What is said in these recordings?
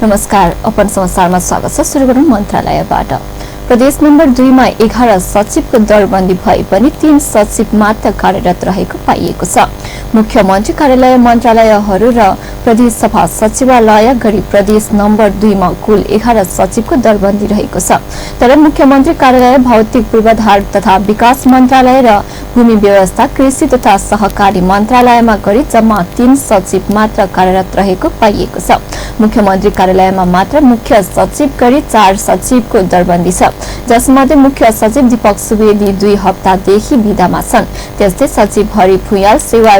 नमस्कार, अपन समाचारमा स्वागत छ। सुरु गरौँ मन्त्रालयबाट। प्रदेश नम्बर 2 मा 11 सचिवको दरबन्दी भए पनि 3 सचिव मात्र कार्यरत रहेको पाइएको छ। मुख्यमन्त्री कार्यालय, मन्त्रालयहरू र प्रदेश सभा सचिवालय गरी प्रदेश नम्बर 2 मा कुल 11 सचिवको दरबन्दी रहेको छ। तर मुख्यमन्त्री कार्यालय, भौतिक पूर्वाधार तथा विकास मन्त्रालय र भूमि व्यवस्था, कृषि तथा सहकारी मन्त्रालयमा गरी जम्मा 3 सचिव मात्र कार्यरत रहेको पाइएको छ। मुख्यमन्त्री कार्यालयमा मात्र मुख्य सचिव गरी 4 सचिवको दरबन्दी छ, जसमध्ये मुख्य सचिव दीपक सुवेदी 2 हप्तादेखि विदामा छन्। त्यस्तै सचिव हरि भुयाल सेवा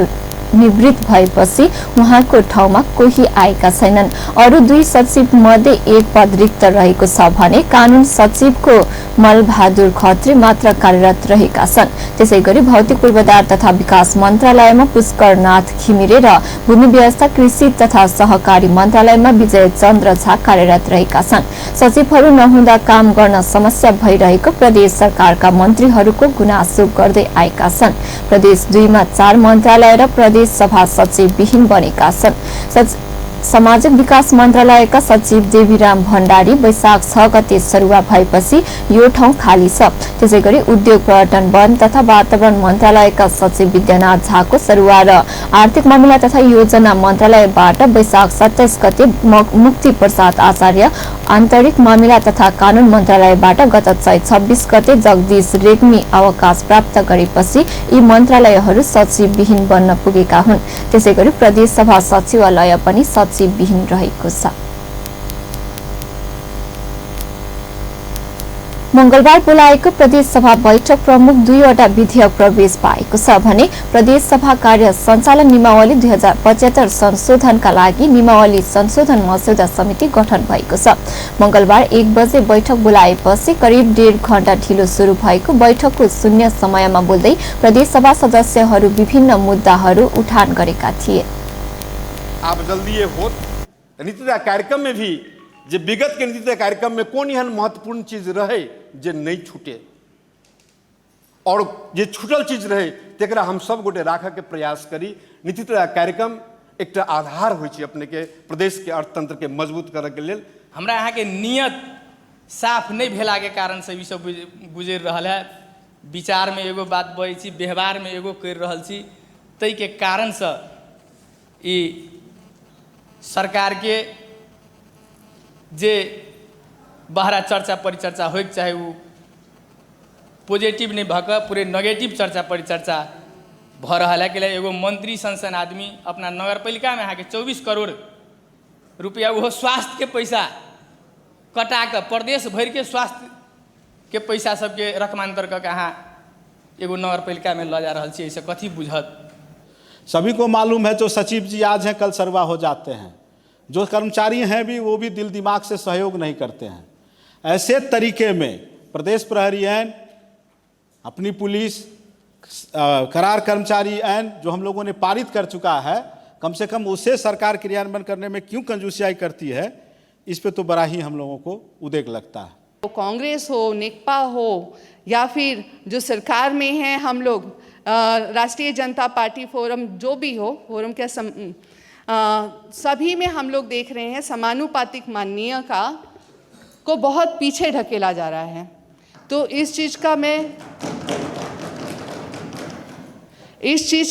निवृत्त भएपछि उहाँको ठाउँमा कोही आएका छैनन्। अरू 2 सचिव मध्ये 1 पद रिक्त रहेको छ भने कानून सचिवको मलबहादुर खत्री मात्र कार्यरत रहेका छन्। त्यसैगरी भौतिक पूर्वाधार तथा विकास मन्त्रालयमा पुष्करनाथ घिमिरे र भूमि व्यवस्था, कृषि तथा सहकारी मन्त्रालयमा विजय चन्द्र झा कार्यरत रहेका छन्। सचिवहरू नहुँदा काम गर्न समस्या भइरहेको प्रदेश सरकारका मन्त्रीहरूको गुनासो गर्दै आएका छन्। प्रदेश 2 मा 4 मन्त्रालय र प्रदेश सभा सचिव विहीन बनेका छन्। सामाजिक विकास मन्त्रालयका सचिव देवीराम भण्डारी वैशाख 6 गते सरुवा भएपछि यो ठाउँ खाली छ। त्यसैगरी उद्योग, पर्यटन, वन तथा वातावरण मन्त्रालयका सचिव विद्यानाथ झाको सरुवा र आर्थिक मामिला तथा योजना मन्त्रालयबाट वैशाख 27 गते मुक्ति प्रसाद आचार्य, आन्तरिक मामिला तथा कानून मन्त्रालयबाट गत 26 गते जगदीश रेग्मी अवकाश प्राप्त गरेपछि यी मन्त्रालयहरू सचिव विहीन बन्न पुगेका हुन्। त्यसैगरी प्रदेश सभा सचिवालय पनि सचिव विहीन रहेको छ। मंगलबार बोलाएको प्रदेश सभा बैठक प्रमुख 2वटा विधेयक प्रवेश पाएको छ भने प्रदेश सभा कार्य सञ्चालन नियमावली 2075 संशोधनका लागि नियमावली संशोधन मस्यौदा समिति गठन भएको छ। मंगलबार 1 बजे बैठक बोलाएपछि करिब 1.5 घण्टा ढिलो सुरु भएको बैठकको शून्य समयमा बोल्दै प्रदेश सभा सदस्यहरू विभिन्न मुद्दाहरू उठान गरेका थिए। आप जल्दी ये हो नीति तय कार्यक्रम में भी जे विगत के नीति तय कार्यक्रम में कौन एहन महत्वपूर्ण चीज रहे जे नहीं छूटे और जे छूटल चीज रहे तेकरा हम सब गोटे राखे के प्रयास करी। नीति तय कार्यक्रम एक आधार हो अपने के प्रदेश के अर्थतंत्र के मजबूत करे के लेल हमरा यहाँ के नियत साफ नहीं भेला के कारण से सब गुजर रहा है। विचार में एगो बात बहै छी, व्यवहार में एगो कर रहल छी, तै के कारण से ई सरकार के जे बाहरा चर्चा परिचर्चा हो चाहे वो पॉजिटिव नहीं भक पूरे नेगेटिव चर्चा परिचर्चा भ रहा है। कि एगो मंत्री संसन आदमी अपना नगरपालिका में यहाँ के 24 करोड़ रुपया वो स्वास्थ्य के पैसा कटा कर प्रदेश भर के स्वास्थ्य के पैसा सबके रकमांतर कर यहाँ एगो नगरपालिका में ल जा रहा है। ऐसे कथी बुझत? सभी को मालूम है जो सचिव जी आज हैं कल सरवा हो जाते हैं, जो कर्मचारी हैं भी वो भी दिल दिमाग से सहयोग नहीं करते हैं। ऐसे तरीके में प्रदेश प्रहरी ऐन, अपनी पुलिस, करार कर्मचारी ऐन जो हम लोगों ने पारित कर चुका है, कम से कम उसे सरकार क्रियान्वयन करने में क्यों कंजूसियाई करती है, इस पे तो बड़ा ही हम लोगों को उदेक लगता है। तो कांग्रेस हो, नेकपा हो या फिर जो सरकार में है हम लोग राष्ट्रीय जनता पार्टी फोरम जो भी हो, फोरम के सभी में हम लोग देख रहे हैं समानुपातिक माननीय का को बहुत पीछे ढकेला जा रहा है। तो इस चीज़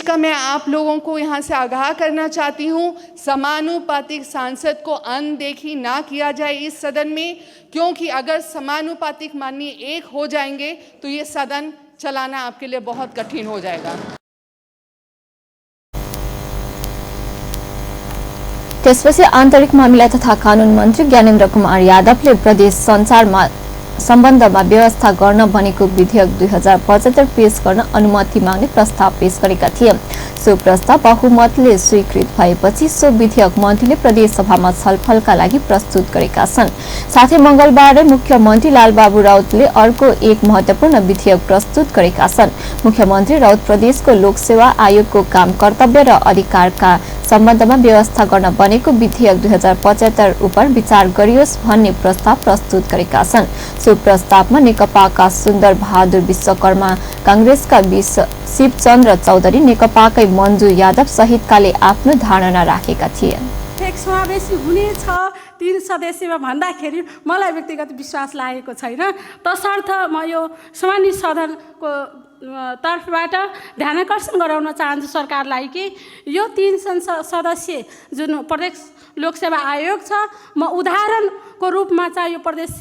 का मैं आप लोगों को यहाँ से आगाह करना चाहती हूँ, समानुपातिक सांसद को अनदेखी ना किया जाए इस सदन में, क्योंकि अगर समानुपातिक माननीय एक हो जाएंगे तो ये सदन चलाना आपके लिए बहुत कठिन हो जाएगा। त्यसपछि आन्तरिक मामिला तथा कानून मन्त्री ज्ञानेन्द्र कुमार यादवले प्रदेश सञ्चारमा सम्बन्धमा व्यवस्था गर्न बनेको विधेयक 2075 पेश गर्न अनुमति माग्ने प्रस्ताव पेश गरेका थिए। सो प्रस्ताव बहुमतले स्वीकृत भएपछि सो विधेयक मन्त्रीले प्रदेश सभामा छलफलका लागि प्रस्तुत गरेका छन्। साथै मंगलबारै मुख्यमन्त्री लालबाबु राउतले अर्को एक महत्वपूर्ण विधेयक प्रस्तुत गरेका छन्। मुख्यमन्त्री राउत प्रदेशको लोकसेवा आयोगको काम, कर्तव्य र अधिकारका सम्बन्धमा व्यवस्था गर्न बनेको विधेयक 2075 उपर विचार गरियोस् भन्ने प्रस्ताव प्रस्तुत गरेका छन्। सो प्रस्तावमा नेकपाका सुन्दर बहादुर विश्वकर्मा, कांग्रेसका शिवचन्द्र चौधरी, नेकपाकै मन्जु यादव सहितकाले आफ्नो धारणा राखेका थिए। समावेशी हुनेछ 3 सदस्यमा भन्दाखेरि मलाई व्यक्तिगत विश्वास लागेको छैन। तसर्थ म यो सम्मानित सदनको तर्फबाट ध्यानाकर्षण गराउन चाहन्छु सरकारलाई कि यो 3 सदस्य जुन प्रदेश लोकसेवा आयोग छ, म उदाहरणको रूपमा चाहिँ यो प्रदेश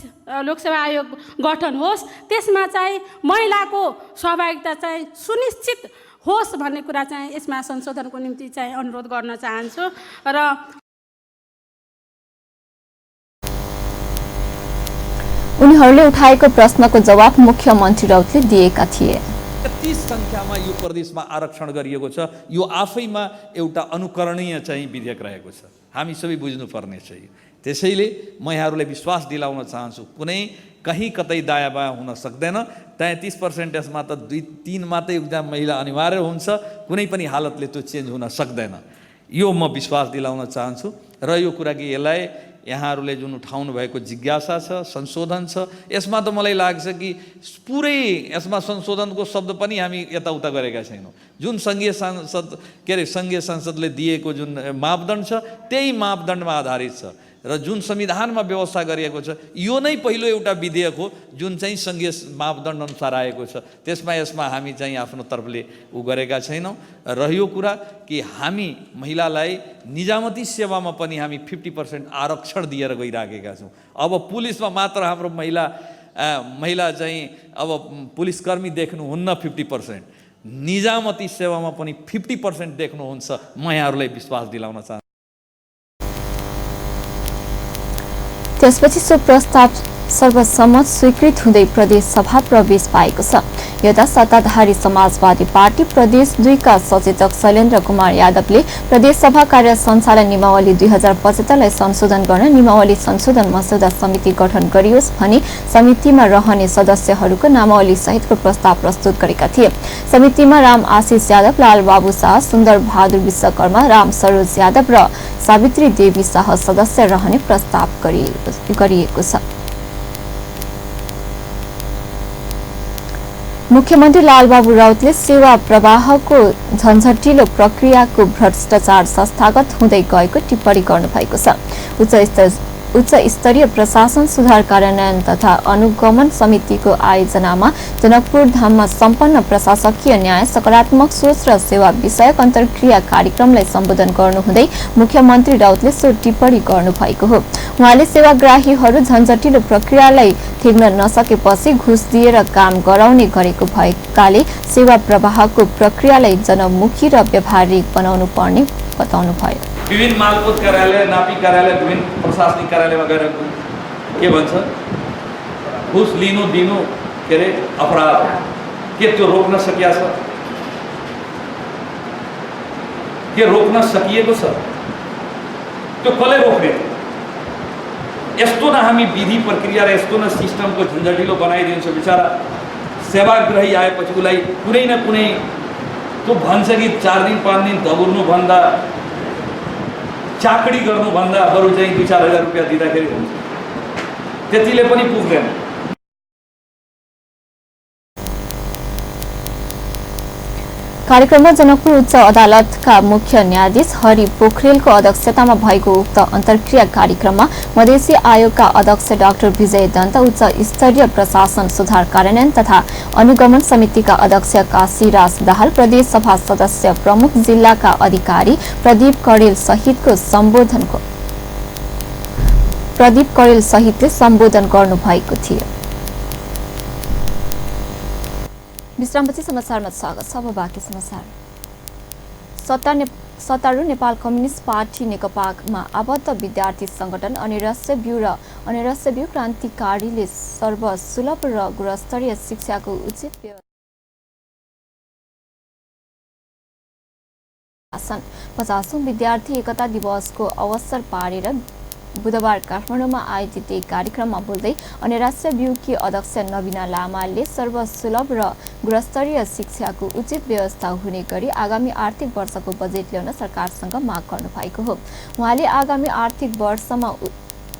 लोकसेवा आयोग गठन होस्, त्यसमा चाहिँ महिलाको सहभागिता चाहिँ सुनिश्चित होस् भन्ने कुरा चाहिँ यसमा संशोधनको निम्ति चाहिँ अनुरोध गर्न चाहन्छु। र उनीहरूले उठाएको प्रश्नको जवाब मुख्यमन्त्री राउतले दिएका थिए। कति संख्यामा यो प्रदेशमा आरक्षण गरिएको छ, यो आफैमा एउटा अनुकरणीय चाहिँ विधेयक रहेको छ, हामी सबै बुझ्नुपर्ने छ। त्यसैले म यहाँहरूलाई विश्वास दिलाउन चाहन्छु, कुनै कहीँ कतै दायाँ बायाँ हुन सक्दैन। 33% यसमा त 2-3 मात्रै एकजना महिला अनिवार्य हुन्छ, कुनै पनि हालतले त्यो चेन्ज हुन सक्दैन, यो म विश्वास दिलाउन चाहन्छु। र यो कुरा कि यसलाई यहाँहरूले जुन उठाउनु भएको जिज्ञासा छ, संशोधन छ, यसमा त मलाई लाग्छ कि पुरै यसमा संशोधनको शब्द पनि हामी यताउता गरेका छैनौँ। जुन सङ्घीय संसदले दिएको जुन मापदण्ड छ त्यही मापदण्डमा आधारित छ र जुन संविधानमा व्यवस्था गरिएको छ यो नै पहिलो एउटा विधेयक हो जुन चाहिँ सङ्घीय मापदण्ड अनुसार आएको छ। यसमा हामी चाहिँ आफ्नो तर्फले गरेका छैनौँ। रह्यो कुरा कि हामी महिलालाई निजामती सेवामा पनि हामी 50% आरक्षण दिएर गइराखेका छौँ। अब पुलिसमा मात्र हाम्रो महिला चाहिँ अब पुलिसकर्मी देख्नुहुन्न 50%, निजामती सेवामा पनि 50% देख्नुहुन्छ। म यहाँहरूलाई विश्वास दिलाउन चाहन्छु। त्यसपछि सो प्रस्ताव सर्वसम्मत स्वीकृत हुँदै प्रदेश सभा प्रवेश पाएको छ। यता सत्ताधारी समाजवादी पार्टी प्रदेश 2 का सचेतक शैलेन्द्र कुमार यादवले प्रदेश सभा कार्य सञ्चालन नियमावली 2075 लाई संशोधन गर्न नियमावली संशोधन मस्यौदा समिति गठन गरियोस् भनी समितिमा रहने सदस्यहरूको नामावली सहितको प्रस्ताव प्रस्तुत गरेका थिए। समितिमा राम आशिष यादव, लाल बाबू शाह, सुन्दर बहादुर विश्वकर्मा, राम सरोज यादव र सावित्री देवी शाह सदस्य रहने प्रस्ताव गरिएको छ। मुख्यमन्त्री लालबाबु राउतले सेवा प्रवाहको झन्झटिलो प्रक्रियाको भ्रष्टाचार संस्थागत हुँदै गएको टिप्पणी गर्नुभएको छ। उच्च स्तरीय प्रशासन सुधार कार्यान्वयन तथा अनुगमन समितिको आयोजनामा जनकपुर धाममा सम्पन्न प्रशासकीय न्याय सकारात्मक सोच र सेवा विषयक अन्तर्क्रिया कार्यक्रमलाई सम्बोधन गर्नुहुँदै मुख्यमन्त्री राउतले सो टिप्पणी गर्नुभएको हो। उहाँले सेवाग्राहीहरू झन्झटिलो प्रक्रियालाई थिग्न नसकेपछि घुस दिएर काम गराउने गरेको भएकाले सेवा प्रवाहको प्रक्रियालाई जनमुखी र व्यावहारिक बनाउनु पर्ने बताउनुभयो। विभिन्न मालपोत कार्यालय, नापी कार्यालय, विभिन्न प्रशासनिक कार्यालयमा गएर के भन्छ, घुस लिनु दिनु के अरे अपराध, के त्यो रोक्न सकिया छ? के रोक्न सकिएको छ? त्यो कसले रोक्ने? यस्तो न हामी विधि प्रक्रिया र यस्तो न सिस्टमको झन्झटिलो बनाइदिन्छ। बिचारा सेवाग्राही आएपछि उसलाई कुनै न कुनै त्यो भन्छ कि 4 दिन 5 दिन दगुर्नु भन्दा, चाकडी गर्नुभन्दा बरु चाहिँ 2-4 हजार रुपियाँ दिँदाखेरि हुन्छ, त्यतिले पनि पुग्दैन। कार्यक्रममा जनकपुर उच्च अदालतका मुख्य न्यायाधीश हरि पोखरेलको अध्यक्षतामा भएको उक्त अन्तर्क्रिया कार्यक्रममा मधेसी आयोगका अध्यक्ष डाक्टर विजय दन्त, उच्च स्तरीय प्रशासन सुधार कार्यान्वयन तथा अनुगमन समितिका अध्यक्ष काशीराज दाहाल, प्रदेश सभा सदस्य प्रमुख, जिल्लाका अधिकारी प्रदीप करेल सहितले सम्बोधन गर्नुभएको थियो। विश्रामपछि समाचारमा स्वागत छ। अब बाँकी समाचार। सत्तारूढ नेपाल कम्युनिस्ट पार्टी नेकपामा आबद्ध विद्यार्थी संगठन अनिरस्य ब्यू क्रान्तिकारीले सर्वसुलभ र गुणस्तरीय शिक्षाको उचित व्यवस्था 50औं विद्यार्थी एकता दिवसको अवसर पारेर बुधबार काठमाडौँमा आयोजित एक कार्यक्रममा बोल्दै अनिराश्य ब्यूकी अध्यक्ष नवीना लामाले सर्वसुलभ र गुणस्तरीय शिक्षाको उचित व्यवस्था हुने गरी आगामी आर्थिक वर्षको बजेट ल्याउन सरकारसँग माग गर्नुभएको हो। उहाँले आगामी आर्थिक वर्षमा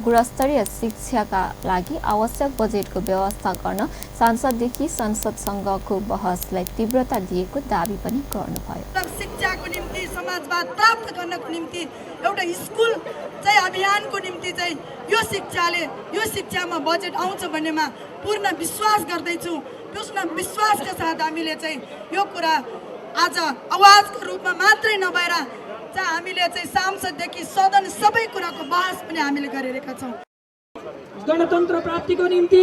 गुणस्तरीय शिक्षाका लागि आवश्यक बजेटको व्यवस्था गर्न सांसददेखि संसदसँगको बहसलाई तीव्रता दिएको दावी पनि गर्नुभयो। शिक्षाको निम्ति समाजवाद प्राप्त गर्नको निम्ति एउटा स्कुल चाहिँ अभियानको निम्ति चाहिँ यो शिक्षामा बजेट आउँछ भन्नेमा पूर्ण विश्वास गर्दैछु। पूर्ण विश्वासका साथ हामीले चाहिँ यो कुरा आज आवाजको रूपमा मात्रै नभएर चाहिँ हामीले चाहिँ सांसददेखि सदन सबै कुराको बहस पनि हामीले गरिरहेका छौँ। गणतन्त्र प्राप्तिको निम्ति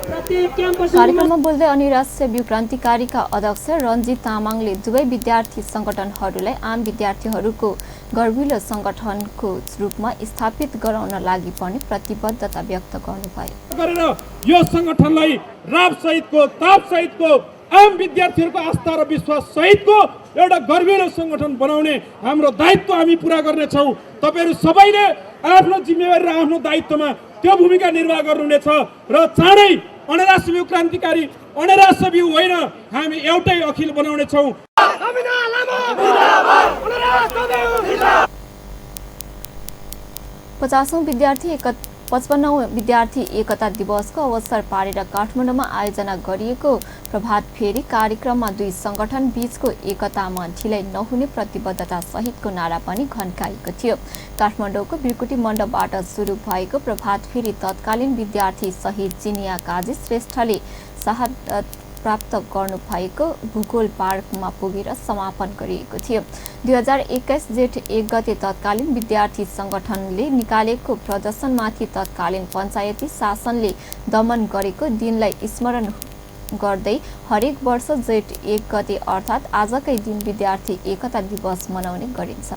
प्रत्येक क्याम्पस कार्यक्रममा बोल्दै अनिराश्य व्यू क्रान्तिकारीका अध्यक्ष रञ्जित तामाङले दुवै विद्यार्थी संगठनहरूलाई आम विद्यार्थीहरूको गर्विलो संगठनको रूपमा स्थापित गराउन लागि पनि प्रतिबद्धता व्यक्त गर्नुभयो। गरेर यो संगठनलाई राप सहितको ताप सहितको आम विद्यार्थीहरूको आस्था र विश्वास सहितको एउटा गर्विलो संगठन बनाउने हाम्रो दायित्व हामी पूरा गर्नेछौँ। तपाईहरू सबैले आफ्नो जिम्मेवारी र आफ्नो दायित्वमा त्यो भूमिका निर्वाह गर्नुहुनेछ र चाँडै अनिराश्य व्यू क्रान्तिकारी अनिराश्य व्यू होइन, हामी एउटै अखिल बनाउनेछौँ। 55औं विद्यार्थी एकता दिवसको अवसर पारेर काठमाडौँमा आयोजना गरिएको प्रभात फेरी कार्यक्रममा दुई संगठन बीचको एकतामा ढिलाइ नहुने प्रतिबद्धता सहितको नारा पनि घन्काएको थियो। काठमाडौँको बिरकुटी मण्डपबाट सुरु भएको प्रभात फेरी तत्कालीन विद्यार्थी शहीद चिनिया काजी श्रेष्ठले शहादत प्राप्त गर्नुभएको भूगोल पार्कमा पुगेर समापन गरिएको थियो। 2021 जेठ 1 गते तत्कालीन विद्यार्थी संगठनले निकालेको प्रदर्शनमाथि तत्कालीन पञ्चायती शासनले दमन गरेको दिनलाई स्मरण गर्दै हरेक वर्ष जेठ 1 गते अर्थात् आजकै दिन विद्यार्थी एकता दिवस मनाउने गरिन्छ।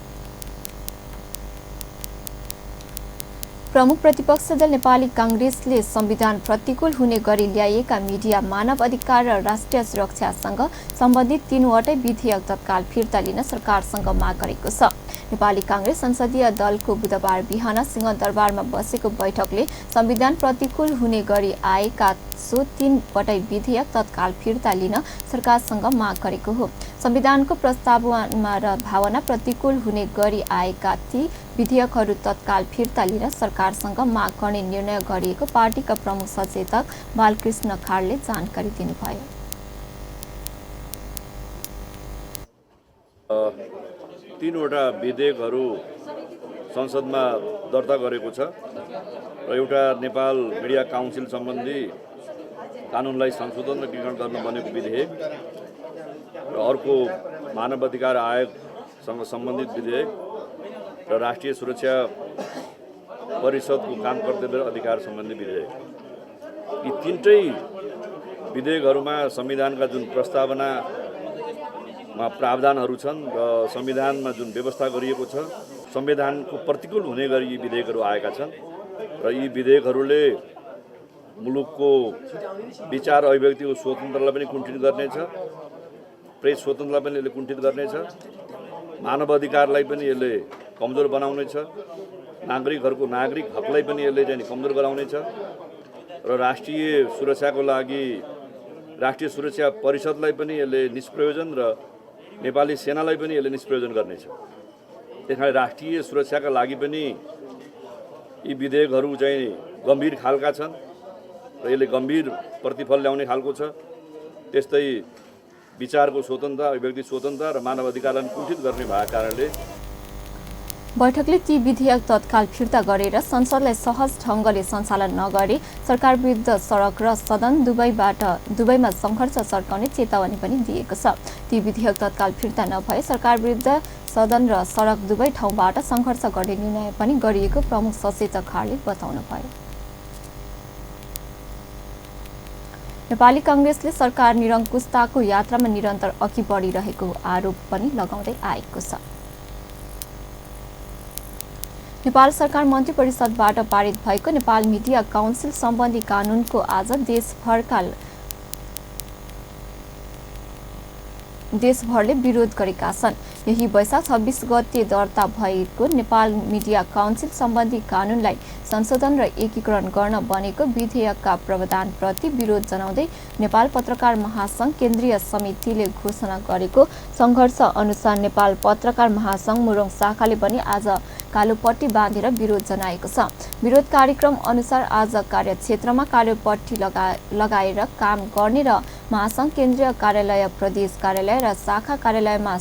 प्रमुख प्रतिपक्ष दल नेपाली कांग्रेसले संविधान प्रतिकूल हुने गरी ल्याइएका मिडिया मानव अधिकार र राष्ट्रिय सुरक्षासँग सम्बन्धित 3वटै विधेयक तत्काल फिर्ता लिन सरकारसँग माग गरेको छ। नेपाली कांग्रेस संसदीय दलको बुधबार बिहान सिंहदरबारमा बसेको बैठकले संविधान प्रतिकूल हुने गरी आएका सो 3वटै विधेयक तत्काल फिर्ता लिन सरकारसँग माग गरेको हो। संविधानको प्रस्तावना र भावना प्रतिकूल हुने गरी आएका ती विधेयकहरू तत्काल फिर्ता लिन सरकारसँग माग गर्ने निर्णय गरिएको पार्टीका प्रमुख सचेतक बालकृष्ण खाडले जानकारी दिनुभयो। तीनवटा विधेयकहरू संसदमा दर्ता गरेको छ र एउटा नेपाल मिडिया काउन्सिल सम्बन्धी कानुनलाई संशोधन र विवरण गर्न बनेको विधेयक र अर्को मानव अधिकार आयोगसँग सम्बन्धित विधेयक र राष्ट्रिय सुरक्षा परिषदको काम कर्तव्य र अधिकार सम्बन्धी विधेयक। यी तीनटै विधेयकहरूमा संविधानका जुन प्रस्तावनामा प्रावधानहरू छन् र संविधानमा जुन व्यवस्था गरिएको छ संविधानको प्रतिकूल हुने गरी यी विधेयकहरू आएका छन् र यी विधेयकहरूले मुलुकको विचार अभिव्यक्तिको स्वतन्त्रतालाई पनि कुण्ठित गर्नेछ, प्रेस स्वतन्त्रतालाई पनि यसले कुण्ठित गर्नेछ, मानव अधिकारलाई पनि यसले कमजोर बनाउनेछ, नागरिकहरूको नागरिक हकलाई पनि यसले चाहिँ कमजोर गराउनेछ र राष्ट्रिय सुरक्षाको लागि राष्ट्रिय सुरक्षा परिषदलाई पनि यसले निष्प्रयोजन र नेपाली सेनालाई पनि यसले निष्प्रयोजन गर्नेछ। त्यसकारण राष्ट्रिय सुरक्षाका लागि पनि यी विधेयकहरू चाहिँ गम्भीर खालका छन् र यसले गम्भीर प्रतिफल ल्याउने खालको छ। त्यस्तै विचारको स्वतन्त्रता, अभिव्यक्ति स्वतन्त्रता र मानव अधिकारलाई कुण्ठित गर्ने भएको कारणले बैठकले ती विधेयक तत्काल फिर्ता गरेर संसदलाई सहज ढङ्गले सञ्चालन नगरे सरकार विरुद्ध सडक र सदन दुवैमा सङ्घर्ष सर्काउने चेतावनी पनि दिएको छ। ती विधेयक तत्काल फिर्ता नभए सरकार विरुद्ध सदन र सडक दुवै ठाउँबाट सङ्घर्ष गर्ने निर्णय पनि गरिएको प्रमुख सचेतक खाडले बताउनुभयो। नेपाली कांग्रेसले सरकार निरङ्कुशताको यात्रामा निरन्तर अघि बढिरहेको आरोप पनि लगाउँदै आएको छ। नेपाल सरकार मन्त्री परिषदबाट पारित भएको नेपाल मिडिया काउन्सिल सम्बन्धी कानुनको आज देशभरले विरोध गरेका छन्। यही वैशाख 26 गते दर्ता भएको नेपाल मिडिया काउन्सिल सम्बन्धी कानुनलाई संशोधन र एकीकरण गर्न बनेको विधेयकका प्रावधानप्रति विरोध जनाउँदै नेपाल पत्रकार महासंघ केन्द्रीय समितिले घोषणा गरेको सङ्घर्ष अनुसार नेपाल पत्रकार महासंघ मुरुङ शाखाले पनि आज कालोपट्टी बाँधेर विरोध जनाएको छ। विरोध कार्यक्रम अनुसार आज कार्यक्षेत्रमा कालोपट्टी लगाएर काम गर्ने र महासंघ केन्द्रीय कार्यालय, प्रदेश कार्यालय र शाखा कार्यालयमा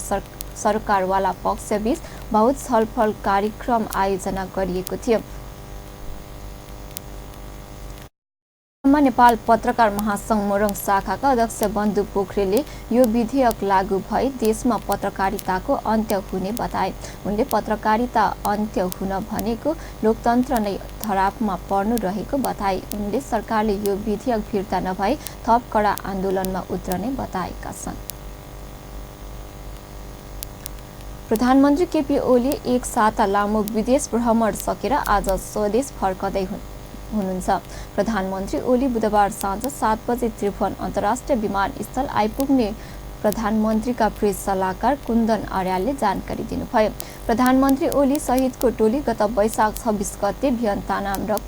सरकारवाला पक्षबीच बहुत छलफल कार्यक्रम आयोजना गरिएको थियो। नेपाल पत्रकार महासंघ मोरङ शाखाका अध्यक्ष बन्धु पोखरेलले यो विधेयक लागू भई देशमा पत्रकारिताको अन्त्य हुने बताए। उनले पत्रकारिता अन्त्य हुन भनेको लोकतन्त्र नै धरापमा पर्नु रहेको बताए। उनले सरकारले यो विधेयक फिर्ता नभई थप कडा आन्दोलनमा उत्रने बताएका छन्। प्रधानमन्त्री केपी ओली एक साता लामो विदेश भ्रमण सकेर आज स्वदेश फर्कदै हुनुहुन्छ। प्रधानमन्त्री ओली बुधबार साँझ 7 बजे त्रिभुवन अन्तर्राष्ट्रिय विमानस्थल आइपुग्ने प्रधानमन्त्रीका प्रेस सल्लाहकार कुन्दन अर्यालले जानकारी दिनुभयो। प्रधानमन्त्री ओली सहितको टोली गत वैशाख 26 गते भियतनाम र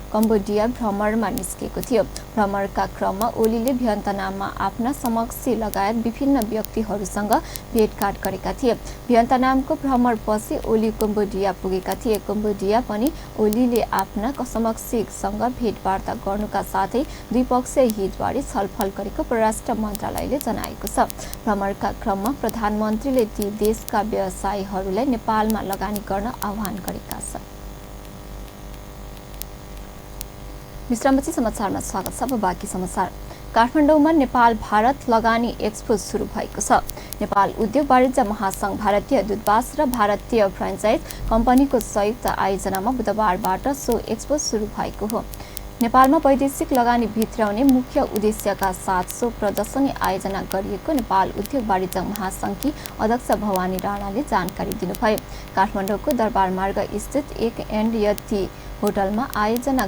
कम्बोडिया भ्रमणमा निस्केको थियो। भ्रमणका क्रममा ओलीले भियतनाममा आफ्ना समकक्षी लगायत विभिन्न व्यक्तिहरूसँग भेटघाट गरेका थिए। भियतनामको भ्रमणपछि ओली कम्बोडिया पुगेका थिए। कम्बोडिया पनि ओलीले आफ्ना समकक्षीसँग भेटवार्ता गर्नुका साथै द्विपक्षीय हितबारे छलफल गरेको परराष्ट्र मन्त्रालयले जनाएको छ। भ्रमणका क्रममा प्रधानमन्त्रीले ती देशका व्यवसायीहरूलाई नेपालमा लगानी गर्न आह्वान गरेका छन्। विश्रामपछि समाचारमा स्वागत छ। बाँकी समाचार। काठमाडौँमा नेपाल भारत लगानी एक्सपो सुरु भएको छ। नेपाल उद्योग वाणिज्य महासंघ, भारतीय दूतावास र भारतीय फ्रेन्चाइज कम्पनीको संयुक्त आयोजनामा बुधबारबाट सो एक्सपो सुरु भएको हो। नेपालमा वैदेशिक लगानी भित्राउने मुख्य उद्देश्यका साथ सो प्रदर्शनी आयोजना गरिएको नेपाल उद्योग वाणिज्य महासंघकी अध्यक्ष भवानी राणाले जानकारी दिनुभयो। काठमाडौँको दरबार मार्ग स्थित एक एन्ड यति होटलमा आयोजना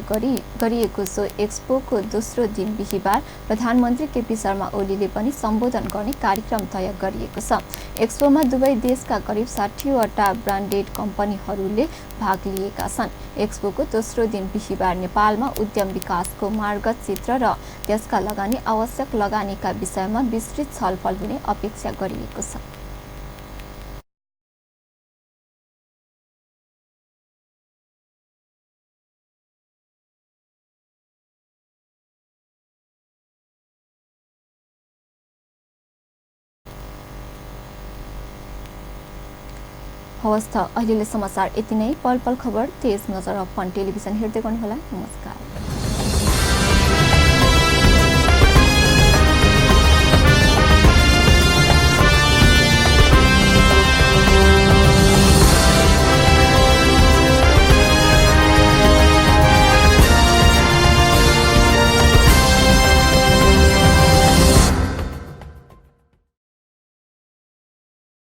गरिएको सो एक्सपोको दोस्रो दिन बिहिबार प्रधानमन्त्री केपी शर्मा ओलीले पनि सम्बोधन गर्ने कार्यक्रम तय गरिएको छ। एक्सपोमा दुवै देशका करिब 60वटा ब्रान्डेड कम्पनीहरूले भाग लिएका छन्। एक्सपोको दोस्रो दिन बिहिबार नेपालमा उद्यम विकासको मार्गचित्र र त्यसका लगानी आवश्यक लगानीका विषयमा विस्तृत छलफल हुने अपेक्षा गरिएको छ। हवस् त अहिलेले समाचार यति नै। पल पल खबर तेज नजर अपन टेलिभिजन हेर्दै गर्नुहोला। नमस्कार।